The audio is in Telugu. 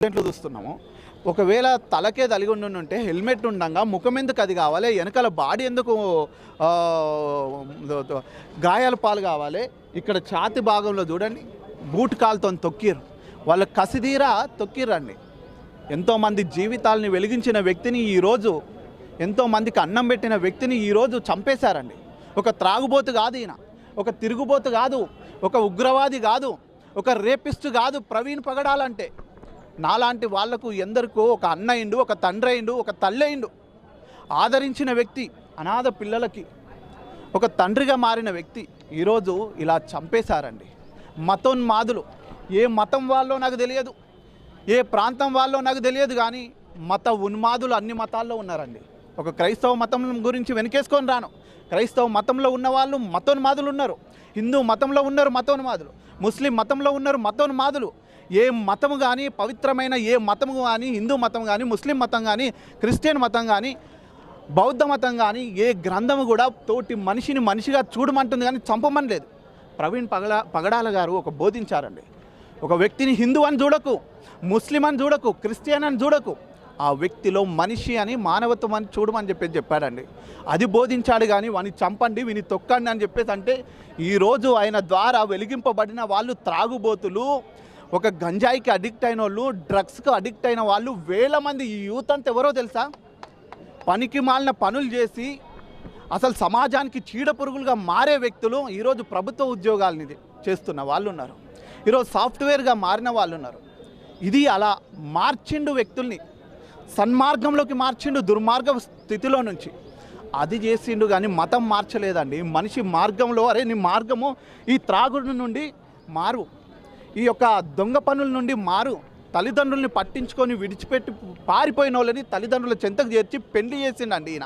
యాక్సిడెంట్లు చూస్తున్నాము. ఒకవేళ తలకే తలిగి ఉంటే హెల్మెట్ ఉండగా ముఖం ఎందుకు అది కావాలి, వెనకాల బాడీ ఎందుకు గాయాల పాలు కావాలి? ఇక్కడ ఛాతి భాగంలో చూడండి బూట్ కాలుతో తొక్కిర్రు, వాళ్ళ కసిదీరా తొక్కిర్రండి. ఎంతోమంది జీవితాలని వెలిగించిన వ్యక్తిని ఈరోజు, ఎంతోమందికి అన్నం పెట్టిన వ్యక్తిని ఈరోజు చంపేశారండి. ఒక త్రాగుబోతు కాదు ఈయన, ఒక తిరుగుబోతు కాదు, ఒక ఉగ్రవాది కాదు, ఒక రేపిస్ట్ కాదు ప్రవీణ్ పగడాలంటే. నాలాంటి వాళ్లకు ఎందరికో ఒక అన్న అయిండు, ఒక తండ్రి అయిండు, ఒక తల్లి అయిండు. ఆదరించిన వ్యక్తి, అనాథ పిల్లలకి ఒక తండ్రిగా మారిన వ్యక్తి ఈరోజు ఇలా చంపేశారండి. మతోన్మాదులు, ఏ మతం వాళ్ళో నాకు తెలియదు, ఏ ప్రాంతం వాళ్ళో నాకు తెలియదు, కానీ మత ఉన్మాదులు అన్ని మతాల్లో ఉన్నారండి. ఒక క్రైస్తవ మతం గురించి వెనకేసుకొని రాను. క్రైస్తవ మతంలో ఉన్న వాళ్ళు మతోన్మాదులు ఉన్నారు, హిందూ మతంలో ఉన్నారు మతోన్మాదులు, ముస్లిం మతంలో ఉన్నారు మతోన్మాదులు. ఏ మతము కానీ, పవిత్రమైన ఏ మతము కానీ, హిందూ మతం కానీ, ముస్లిం మతం కానీ, క్రిస్టియన్ మతం కానీ, బౌద్ధ మతం కానీ, ఏ గ్రంథము కూడా తోటి మనిషిని మనిషిగా చూడమంటుంది కానీ చంపమని లేదు. ప్రవీణ్ పగడాల గారు ఒక బోధించారండి, ఒక వ్యక్తిని హిందూ అని చూడకు, ముస్లిం అని చూడకు, క్రిస్టియన్ అని చూడకు, ఆ వ్యక్తిలో మనిషి అని, మానవత్వం అని చూడమని చెప్పాడండి. అది బోధించాడు. కానీ వాని చంపండి, విని తొక్కండి అని చెప్పేసి అంటే ఈరోజు ఆయన ద్వారా వెలిగింపబడిన వాళ్ళు త్రాగుబోతులు, ఒక గంజాయికి అడిక్ట్ అయిన వాళ్ళు, డ్రగ్స్కి అడిక్ట్ అయిన వాళ్ళు వేల మంది. ఈ యూత్ అంతా ఎవరో తెలుసా? పనికి మాలిన పనులు చేసి అసలు సమాజానికి చీడపురుగులుగా మారే వ్యక్తులు ఈరోజు ప్రభుత్వ ఉద్యోగాలని చేస్తున్న వాళ్ళు ఉన్నారు, ఈరోజు సాఫ్ట్వేర్గా మారిన వాళ్ళు ఉన్నారు. ఇది అలా మార్చిండు వ్యక్తుల్ని, సన్మార్గంలోకి మార్చిండు, దుర్మార్గ స్థితిలో నుంచి. అది చేసిండు కానీ మతం మార్చలేదండి. మనిషి మార్గంలో, అరే నీ మార్గము ఈ త్రాగుడు నుండి మారు, ఈ యొక్క దొంగ పనుల నుండి మారు. తల్లిదండ్రుల్ని పట్టించుకొని విడిచిపెట్టి పారిపోయిన వాళ్ళని తల్లిదండ్రుల చెంతకు చేర్చి పెళ్లి చేసిండండి ఈయన.